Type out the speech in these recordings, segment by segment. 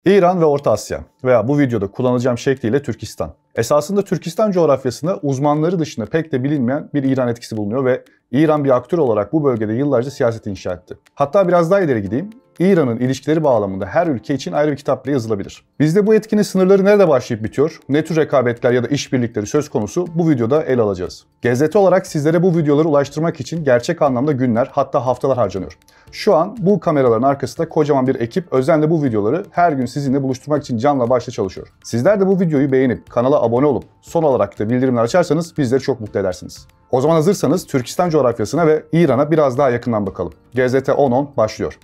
İran ve Orta Asya veya bu videoda kullanacağım şekliyle Türkistan. Esasında Türkistan coğrafyasında uzmanları dışında pek de bilinmeyen bir İran etkisi bulunuyor ve İran bir aktör olarak bu bölgede yıllarca siyaset inşa etti. Hatta biraz daha ileri gideyim. İran'ın ilişkileri bağlamında her ülke için ayrı bir kitap bile yazılabilir. Bizde bu etkinin sınırları nerede başlayıp bitiyor, ne tür rekabetler ya da işbirlikleri söz konusu bu videoda ele alacağız. GZT olarak sizlere bu videoları ulaştırmak için gerçek anlamda günler hatta haftalar harcanıyor. Şu an bu kameraların arkasında kocaman bir ekip özenle bu videoları her gün sizinle buluşturmak için canla başla çalışıyor. Sizler de bu videoyu beğenip kanala abone olup son olarak da bildirimler açarsanız bizleri çok mutlu edersiniz. O zaman hazırsanız Türkistan coğrafyasına ve İran'a biraz daha yakından bakalım. GZT 10-10 başlıyor.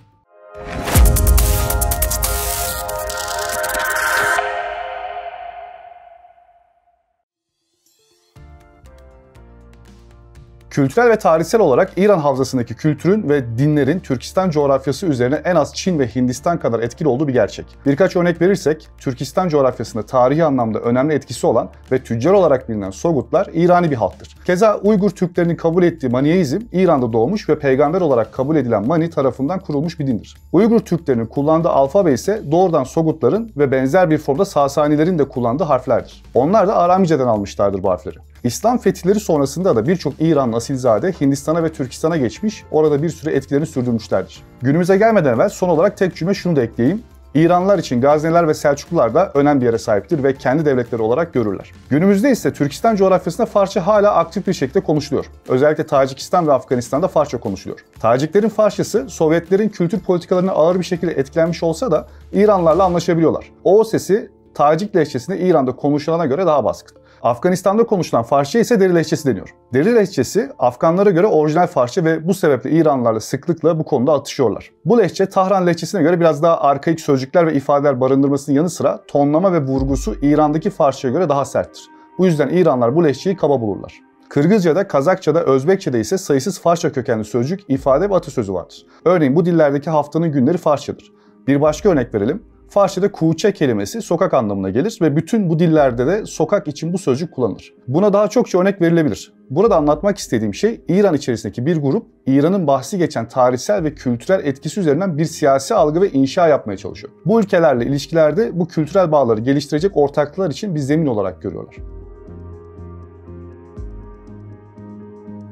Kültürel ve tarihsel olarak İran havzasındaki kültürün ve dinlerin Türkistan coğrafyası üzerine en az Çin ve Hindistan kadar etkili olduğu bir gerçek. Birkaç örnek verirsek, Türkistan coğrafyasında tarihi anlamda önemli etkisi olan ve tüccar olarak bilinen Sogutlar İrani bir halktır. Keza Uygur Türklerinin kabul ettiği Maniheizm, İran'da doğmuş ve peygamber olarak kabul edilen Mani tarafından kurulmuş bir dindir. Uygur Türklerinin kullandığı alfabe ise doğrudan Sogutların ve benzer bir formda Sasanilerin de kullandığı harflerdir. Onlar da Aramice'den almışlardır bu harfleri. İslam fetihleri sonrasında da birçok İranlı asilzade Hindistan'a ve Türkistan'a geçmiş, orada bir süre etkilerini sürdürmüşlerdir. Günümüze gelmeden evvel son olarak tek cümle şunu da ekleyeyim. İranlılar için Gazneliler ve Selçuklular da önemli bir yere sahiptir ve kendi devletleri olarak görürler. Günümüzde ise Türkistan coğrafyasında Farsça hala aktif bir şekilde konuşuluyor. Özellikle Tacikistan ve Afganistan'da Farsça konuşuluyor. Taciklerin Farsçası, Sovyetlerin kültür politikalarına ağır bir şekilde etkilenmiş olsa da İranlılarla anlaşabiliyorlar. O sesi Tacik lehçesinde İran'da konuşulana göre daha baskın. Afganistan'da konuşulan Farsça ise Deri lehçesi deniyor. Deri lehçesi Afganlara göre orijinal Farsça ve bu sebeple İranlılarla sıklıkla bu konuda atışıyorlar. Bu lehçe Tahran lehçesine göre biraz daha arkaik sözcükler ve ifadeler barındırmasının yanı sıra tonlama ve vurgusu İran'daki Farsça'ya göre daha serttir. Bu yüzden İranlılar bu lehçeyi kaba bulurlar. Kırgızca'da, Kazakça'da, Özbekçe'de ise sayısız Farsça kökenli sözcük, ifade ve atasözü vardır. Örneğin bu dillerdeki haftanın günleri Farsçadır. Bir başka örnek verelim. Farsça'da kuğuçe kelimesi sokak anlamına gelir ve bütün bu dillerde de sokak için bu sözcük kullanılır. Buna daha çokça örnek verilebilir. Burada anlatmak istediğim şey İran içerisindeki bir grup İran'ın bahsi geçen tarihsel ve kültürel etkisi üzerinden bir siyasi algı ve inşa yapmaya çalışıyor. Bu ülkelerle ilişkilerde bu kültürel bağları geliştirecek ortaklıklar için bir zemin olarak görüyorlar.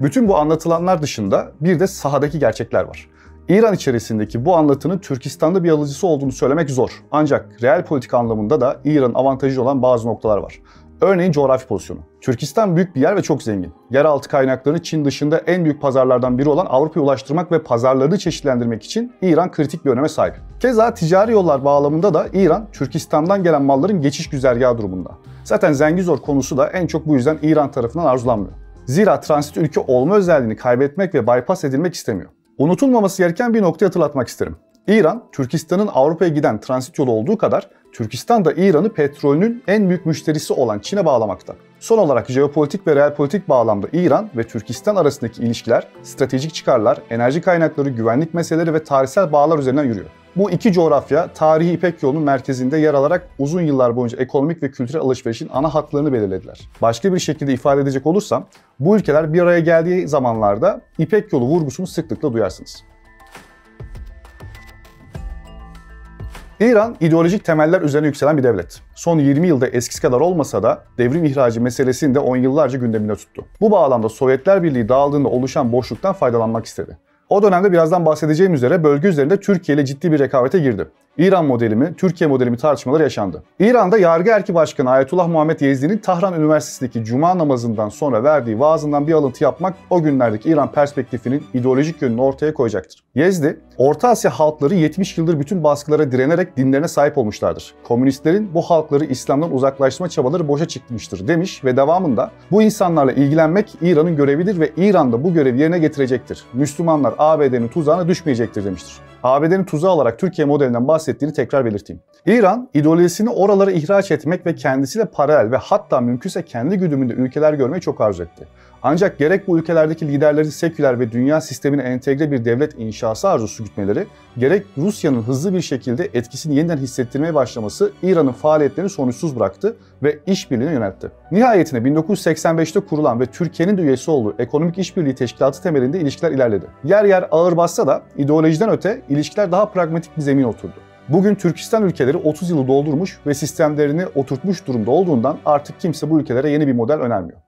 Bütün bu anlatılanlar dışında bir de sahadaki gerçekler var. İran içerisindeki bu anlatının Türkistan'da bir alıcısı olduğunu söylemek zor. Ancak reel politik anlamında da İran'ın avantajı olan bazı noktalar var. Örneğin coğrafi pozisyonu. Türkistan büyük bir yer ve çok zengin. Yeraltı kaynaklarını Çin dışında en büyük pazarlardan biri olan Avrupa'ya ulaştırmak ve pazarlarını çeşitlendirmek için İran kritik bir öneme sahip. Keza ticari yollar bağlamında da İran, Türkistan'dan gelen malların geçiş güzergahı durumunda. Zaten Zengizor konusu da en çok bu yüzden İran tarafından arzulanmıyor. Zira transit ülke olma özelliğini kaybetmek ve bypass edilmek istemiyor. Unutulmaması gereken bir noktayı hatırlatmak isterim. İran, Türkistan'ın Avrupa'ya giden transit yolu olduğu kadar Türkistan da İran'ı petrolünün en büyük müşterisi olan Çin'e bağlamakta. Son olarak jeopolitik ve realpolitik bağlamda İran ve Türkistan arasındaki ilişkiler, stratejik çıkarlar, enerji kaynakları, güvenlik meseleleri ve tarihsel bağlar üzerinden yürüyor. Bu iki coğrafya tarihi İpek yolunun merkezinde yer alarak uzun yıllar boyunca ekonomik ve kültürel alışverişin ana hatlarını belirlediler. Başka bir şekilde ifade edecek olursam, bu ülkeler bir araya geldiği zamanlarda İpek yolu vurgusunu sıklıkla duyarsınız. İran, ideolojik temeller üzerine yükselen bir devlet. Son 20 yılda eskisi kadar olmasa da devrim ihracı meselesini de 10 yıllarca gündemine tuttu. Bu bağlamda Sovyetler Birliği dağıldığında oluşan boşluktan faydalanmak istedi. O dönemde birazdan bahsedeceğim üzere bölge üzerinde Türkiye ile ciddi bir rekabete girdi. İran modeli mi, Türkiye modeli mi tartışmaları yaşandı. İran'da Yargı Erki Başkanı Ayetullah Muhammed Yezdi'nin Tahran Üniversitesi'ndeki Cuma namazından sonra verdiği vaazından bir alıntı yapmak o günlerdeki İran perspektifinin ideolojik yönünü ortaya koyacaktır. Yezdi, Orta Asya halkları 70 yıldır bütün baskılara direnerek dinlerine sahip olmuşlardır. Komünistlerin bu halkları İslam'dan uzaklaştırma çabaları boşa çıkmıştır demiş ve devamında bu insanlarla ilgilenmek İran'ın görevidir ve İran da bu görevi yerine getirecektir. Müslümanlar ABD'nin tuzağına düşmeyecektir demiştir. ABD'nin tuzağı olarak Türkiye modelinden bahsettiğini tekrar belirteyim. İran, ideolojisini oralara ihraç etmek ve kendisiyle paralel ve hatta mümkünse kendi güdümünde ülkeler görmeyi çok arzu etti. Ancak gerek bu ülkelerdeki liderleri seküler ve dünya sistemine entegre bir devlet inşası arzusu gütmeleri, gerek Rusya'nın hızlı bir şekilde etkisini yeniden hissettirmeye başlaması İran'ın faaliyetlerini sonuçsuz bıraktı ve işbirliğine yöneltti. Nihayetinde 1985'te kurulan ve Türkiye'nin de üyesi olduğu Ekonomik İşbirliği Teşkilatı temelinde ilişkiler ilerledi. Yer yer ağır bassa da ideolojiden öte ilişkiler daha pragmatik bir zemine oturdu. Bugün Türkistan ülkeleri 30 yılı doldurmuş ve sistemlerini oturtmuş durumda olduğundan artık kimse bu ülkelere yeni bir model önermiyor.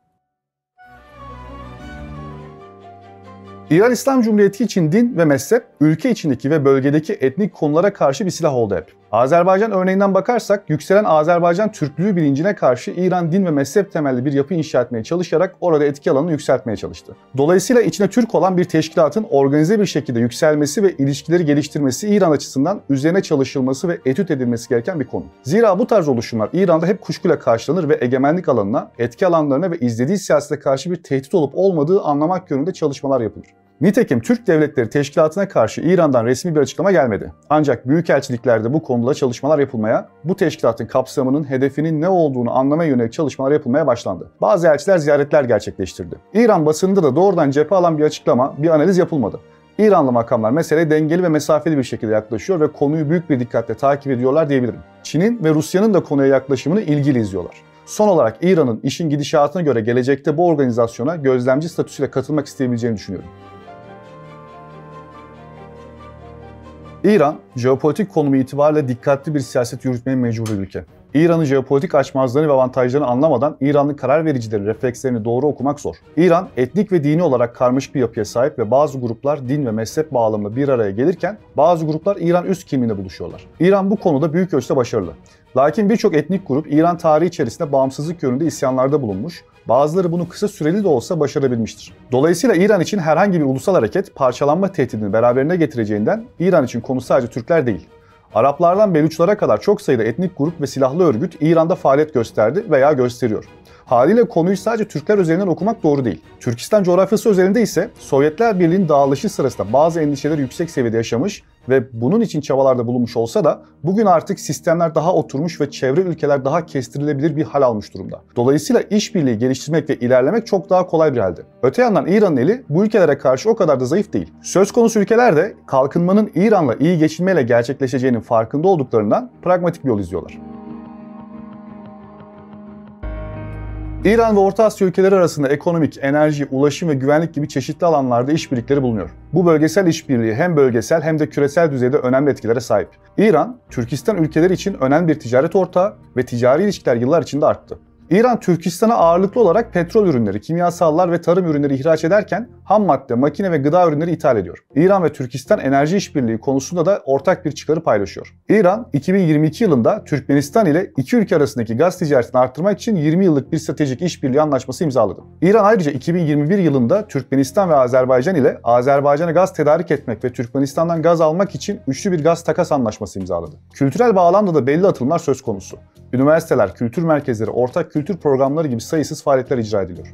İran İslam Cumhuriyeti için din ve mezhep, ülke içindeki ve bölgedeki etnik konulara karşı bir silah oldu hep. Azerbaycan örneğinden bakarsak, yükselen Azerbaycan Türklüğü bilincine karşı İran din ve mezhep temelli bir yapı inşa etmeye çalışarak orada etki alanını yükseltmeye çalıştı. Dolayısıyla içine Türk olan bir teşkilatın organize bir şekilde yükselmesi ve ilişkileri geliştirmesi İran açısından üzerine çalışılması ve etüt edilmesi gereken bir konu. Zira bu tarz oluşumlar İran'da hep kuşkuyla karşılanır ve egemenlik alanına, etki alanlarına ve izlediği siyasete karşı bir tehdit olup olmadığı anlamak yönünde çalışmalar yapılır. Nitekim Türk Devletleri Teşkilatı'na karşı İran'dan resmi bir açıklama gelmedi. Ancak büyükelçiliklerde bu konuda çalışmalar yapılmaya, bu teşkilatın kapsamının, hedefinin ne olduğunu anlamaya yönelik çalışmalar yapılmaya başlandı. Bazı elçiler ziyaretler gerçekleştirdi. İran basınında da doğrudan cephe alan bir açıklama, bir analiz yapılmadı. İranlı makamlar meseleye dengeli ve mesafeli bir şekilde yaklaşıyor ve konuyu büyük bir dikkatle takip ediyorlar diyebilirim. Çin'in ve Rusya'nın da konuya yaklaşımını ilgili izliyorlar. Son olarak İran'ın işin gidişatına göre gelecekte bu organizasyona gözlemci statüsüyle katılmak isteyebileceğini düşünüyorum. İran, jeopolitik konumu itibariyle dikkatli bir siyaset yürütmeye mecbur bir ülke. İran'ın jeopolitik açmazlarını ve avantajlarını anlamadan İranlı karar vericilerin reflekslerini doğru okumak zor. İran, etnik ve dini olarak karmaşık bir yapıya sahip ve bazı gruplar din ve mezhep bağlamında bir araya gelirken bazı gruplar İran üst kimliğinde buluşuyorlar. İran bu konuda büyük ölçüde başarılı. Lakin birçok etnik grup İran tarihi içerisinde bağımsızlık yönünde isyanlarda bulunmuş, bazıları bunu kısa süreli de olsa başarabilmiştir. Dolayısıyla İran için herhangi bir ulusal hareket parçalanma tehdidini beraberine getireceğinden İran için konu sadece Türkler değil. Araplardan Beluçlara kadar çok sayıda etnik grup ve silahlı örgüt İran'da faaliyet gösterdi veya gösteriyor. Haliyle konuyu sadece Türkler üzerinden okumak doğru değil. Türkistan coğrafyası üzerinde ise Sovyetler Birliği'nin dağılışı sırasında bazı endişeler yüksek seviyede yaşamış ve bunun için çabalarda bulunmuş olsa da bugün artık sistemler daha oturmuş ve çevre ülkeler daha kestirilebilir bir hal almış durumda. Dolayısıyla işbirliği geliştirmek ve ilerlemek çok daha kolay bir halde. Öte yandan İran'ın eli bu ülkelere karşı o kadar da zayıf değil. Söz konusu ülkeler de kalkınmanın İran'la iyi geçinmeyle gerçekleşeceğinin farkında olduklarından pragmatik bir yol izliyorlar. İran ve Orta Asya ülkeleri arasında ekonomik, enerji, ulaşım ve güvenlik gibi çeşitli alanlarda işbirlikleri bulunuyor. Bu bölgesel işbirliği hem bölgesel hem de küresel düzeyde önemli etkilere sahip. İran, Türkistan ülkeleri için önemli bir ticaret ortağı ve ticari ilişkiler yıllar içinde arttı. İran, Türkistan'a ağırlıklı olarak petrol ürünleri, kimyasallar ve tarım ürünleri ihraç ederken ham madde, makine ve gıda ürünleri ithal ediyor. İran ve Türkistan enerji işbirliği konusunda da ortak bir çıkarı paylaşıyor. İran, 2022 yılında Türkmenistan ile iki ülke arasındaki gaz ticaretini arttırmak için 20 yıllık bir stratejik işbirliği anlaşması imzaladı. İran ayrıca 2021 yılında Türkmenistan ve Azerbaycan ile Azerbaycan'a gaz tedarik etmek ve Türkmenistan'dan gaz almak için üçlü bir gaz takas anlaşması imzaladı. Kültürel bağlamda da belli atılımlar söz konusu. Üniversiteler, kültür merkezleri, ortak kültür programları gibi sayısız faaliyetler icra ediliyor.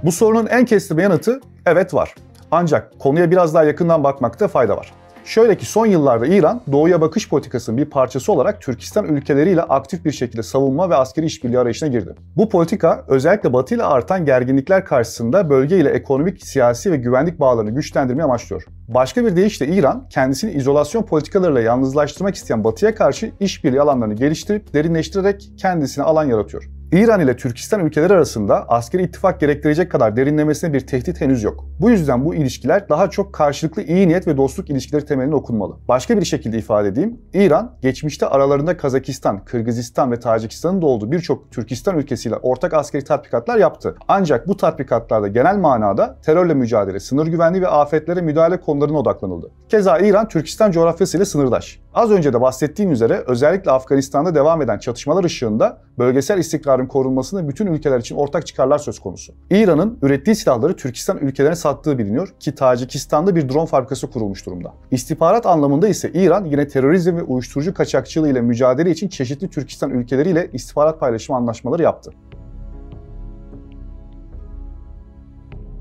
Bu sorunun en kestirme yanıtı evet var. Ancak konuya biraz daha yakından bakmakta fayda var. Şöyle ki son yıllarda İran, doğuya bakış politikasının bir parçası olarak Türkistan ülkeleriyle aktif bir şekilde savunma ve askeri işbirliği arayışına girdi. Bu politika özellikle Batı ile artan gerginlikler karşısında bölge ile ekonomik, siyasi ve güvenlik bağlarını güçlendirmeyi amaçlıyor. Başka bir deyişle İran, kendisini izolasyon politikalarıyla yalnızlaştırmak isteyen Batı'ya karşı işbirliği alanlarını geliştirip derinleştirerek kendisine alan yaratıyor. İran ile Türkistan ülkeleri arasında askeri ittifak gerektirecek kadar derinlemesine bir tehdit henüz yok. Bu yüzden bu ilişkiler daha çok karşılıklı iyi niyet ve dostluk ilişkileri temeline okunmalı. Başka bir şekilde ifade edeyim, İran, geçmişte aralarında Kazakistan, Kırgızistan ve Tacikistan'ın da olduğu birçok Türkistan ülkesiyle ortak askeri tatbikatlar yaptı. Ancak bu tatbikatlarda genel manada terörle mücadele, sınır güvenliği ve afetlere müdahale konularına odaklanıldı. Keza İran, Türkistan coğrafyası ile sınırdaş. Az önce de bahsettiğim üzere özellikle Afganistan'da devam eden çatışmalar ışığında bölgesel istikrarın korunmasını bütün ülkeler için ortak çıkarlar söz konusu. İran'ın ürettiği silahları Türkistan ülkelerine sattığı biliniyor ki Tacikistan'da bir drone fabrikası kurulmuş durumda. İstihbarat anlamında ise İran yine terörizm ve uyuşturucu kaçakçılığı ile mücadele için çeşitli Türkistan ülkeleriyle istihbarat paylaşımı anlaşmaları yaptı.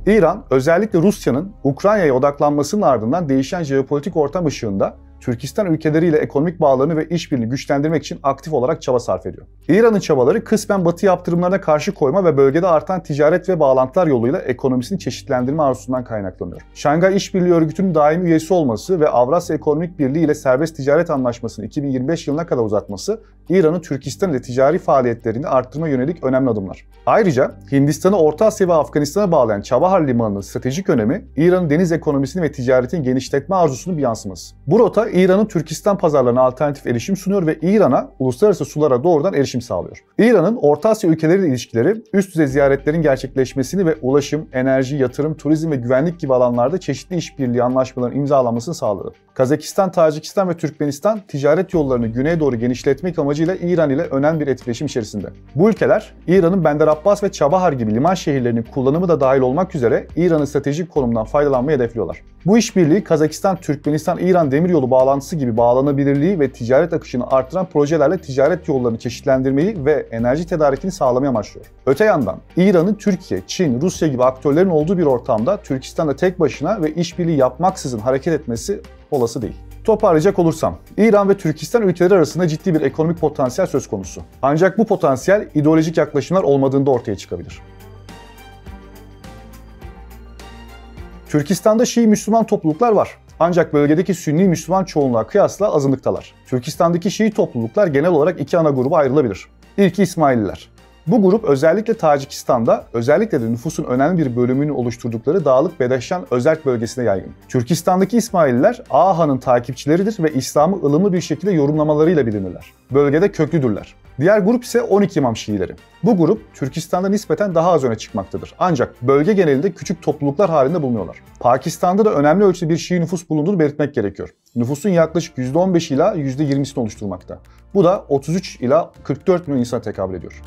İran, özellikle Rusya'nın Ukrayna'ya odaklanmasının ardından değişen jeopolitik ortam ışığında Türkistan ülkeleriyle ekonomik bağlarını ve işbirliğini güçlendirmek için aktif olarak çaba sarf ediyor. İran'ın çabaları kısmen Batı yaptırımlarına karşı koyma ve bölgede artan ticaret ve bağlantılar yoluyla ekonomisini çeşitlendirme arzusundan kaynaklanıyor. Şanghay İşbirliği Örgütü'nün daimi üyesi olması ve Avrasya Ekonomik Birliği ile serbest ticaret anlaşmasını 2025 yılına kadar uzatması, İran'ın Türkistan ile ticari faaliyetlerini arttırma yönelik önemli adımlar. Ayrıca Hindistan'ı Orta Asya ve Afganistan'a bağlayan Çabahar Limanı'nın stratejik önemi, İran'ın deniz ekonomisini ve ticaretini genişletme arzusunun bir yansıması. Bu rota İran'ın Türkistan pazarlarına alternatif erişim sunuyor ve İran'a uluslararası sulara doğrudan erişim sağlıyor. İran'ın Orta Asya ülkeleriyle ilişkileri, üst düzey ziyaretlerin gerçekleşmesini ve ulaşım, enerji, yatırım, turizm ve güvenlik gibi alanlarda çeşitli işbirliği anlaşmaların imzalanmasını sağladı. Kazakistan, Tacikistan ve Türkmenistan ticaret yollarını güneye doğru genişletmek amacıyla İran ile önemli bir etkileşim içerisinde. Bu ülkeler, İran'ın Bender Abbas ve Çabahar gibi liman şehirlerinin kullanımı da dahil olmak üzere İran'ın stratejik konumundan faydalanmayı hedefliyorlar. Bu işbirliği Kazakistan, Türkmenistan, İran demiryolu bağlantısı gibi bağlanabilirliği ve ticaret akışını artıran projelerle ticaret yollarını çeşitlendirmeyi ve enerji tedarikini sağlamayı amaçlıyor. Öte yandan İran'ın Türkiye, Çin, Rusya gibi aktörlerin olduğu bir ortamda Türkistan'da tek başına ve işbirliği yapmaksızın hareket etmesi olası değil. Toparlayacak olursam, İran ve Türkistan ülkeleri arasında ciddi bir ekonomik potansiyel söz konusu. Ancak bu potansiyel ideolojik yaklaşımlar olmadığında ortaya çıkabilir. Türkistan'da Şii Müslüman topluluklar var. Ancak bölgedeki Sünni Müslüman çoğunluğa kıyasla azınlıktalar. Türkistan'daki Şii topluluklar genel olarak iki ana gruba ayrılabilir. İlki İsmaililer. Bu grup özellikle Tacikistan'da, özellikle de nüfusun önemli bir bölümünü oluşturdukları Dağlık Bedeşşan özerk bölgesine yaygın. Türkistan'daki İsmaililer Aha'nın takipçileridir ve İslam'ı ılımlı bir şekilde yorumlamalarıyla bilinirler. Bölgede köklüdürler. Diğer grup ise 12 İmam Şiileri. Bu grup Türkistan'da nispeten daha az öne çıkmaktadır. Ancak bölge genelinde küçük topluluklar halinde bulunuyorlar. Pakistan'da da önemli ölçüde bir Şii nüfus bulunduğunu belirtmek gerekiyor. Nüfusun yaklaşık %15 ila %20'sini oluşturmakta. Bu da 33 ila 44 milyon insana tekabül ediyor.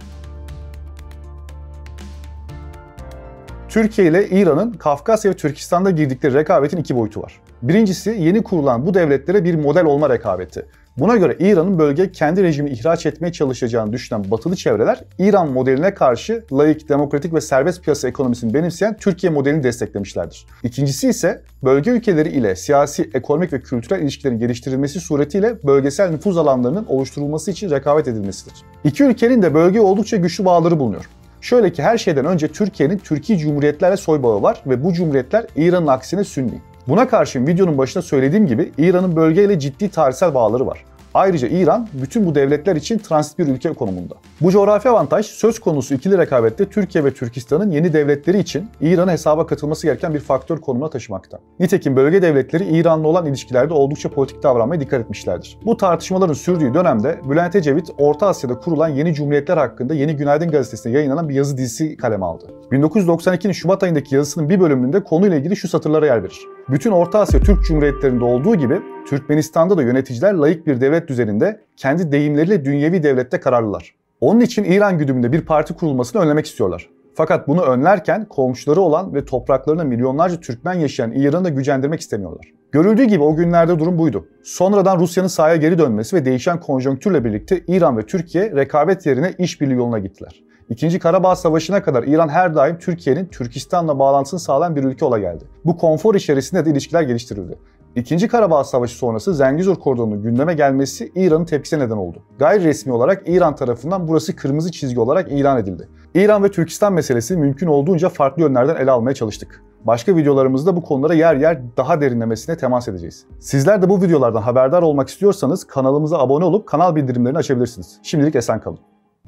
Türkiye ile İran'ın Kafkasya ve Türkistan'da girdikleri rekabetin iki boyutu var. Birincisi, yeni kurulan bu devletlere bir model olma rekabeti. Buna göre İran'ın bölgeye kendi rejimini ihraç etmeye çalışacağını düşünen batılı çevreler, İran modeline karşı laik, demokratik ve serbest piyasa ekonomisini benimseyen Türkiye modelini desteklemişlerdir. İkincisi ise bölge ülkeleri ile siyasi, ekonomik ve kültürel ilişkilerin geliştirilmesi suretiyle bölgesel nüfuz alanlarının oluşturulması için rekabet edilmesidir. İki ülkenin de bölgeye oldukça güçlü bağları bulunuyor. Şöyle ki her şeyden önce Türkiye'nin Türkiye Cumhuriyetlerle soybağı var ve bu cumhuriyetler İran'ın aksine Sünni. Buna karşın videonun başında söylediğim gibi İran'ın bölgeyle ciddi tarihsel bağları var. Ayrıca İran bütün bu devletler için transit bir ülke konumunda. Bu coğrafi avantaj söz konusu ikili rekabette Türkiye ve Türkistan'ın yeni devletleri için İran'ın hesaba katılması gereken bir faktör konumuna taşımakta. Nitekim bölge devletleri İran'la olan ilişkilerde oldukça politik davranmaya dikkat etmişlerdir. Bu tartışmaların sürdüğü dönemde Bülent Ecevit, Orta Asya'da kurulan yeni cumhuriyetler hakkında Yeni Günaydın gazetesinde yayınlanan bir yazı dizisi kaleme aldı. 1992'nin Şubat ayındaki yazısının bir bölümünde konuyla ilgili şu satırlara yer verir. Bütün Orta Asya Türk Cumhuriyetlerinde olduğu gibi Türkmenistan'da da yöneticiler laik bir devlet düzeninde kendi deyimleriyle dünyevi devlette kararlılar. Onun için İran güdümünde bir parti kurulmasını önlemek istiyorlar. Fakat bunu önlerken komşuları olan ve topraklarında milyonlarca Türkmen yaşayan İran'ı da gücendirmek istemiyorlar. Görüldüğü gibi o günlerde durum buydu. Sonradan Rusya'nın sahaya geri dönmesi ve değişen konjonktürle birlikte İran ve Türkiye rekabet yerine işbirliği yoluna gittiler. İkinci Karabağ Savaşı'na kadar İran her daim Türkiye'nin Türkistan'la bağlantısını sağlayan bir ülke ola geldi. Bu konfor içerisinde de ilişkiler geliştirildi. İkinci Karabağ Savaşı sonrası Zengezur Koridoru'nun gündeme gelmesi İran'ın tepkisine neden oldu. Gayri resmi olarak İran tarafından burası kırmızı çizgi olarak ilan edildi. İran ve Türkistan meselesi mümkün olduğunca farklı yönlerden ele almaya çalıştık. Başka videolarımızda bu konulara yer yer daha derinlemesine temas edeceğiz. Sizler de bu videolardan haberdar olmak istiyorsanız kanalımıza abone olup kanal bildirimlerini açabilirsiniz. Şimdilik esen kalın.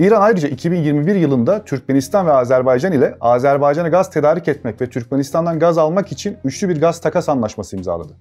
İran ayrıca 2021 yılında Türkmenistan ve Azerbaycan ile Azerbaycan'a gaz tedarik etmek ve Türkmenistan'dan gaz almak için üçlü bir gaz takas anlaşması imzaladı.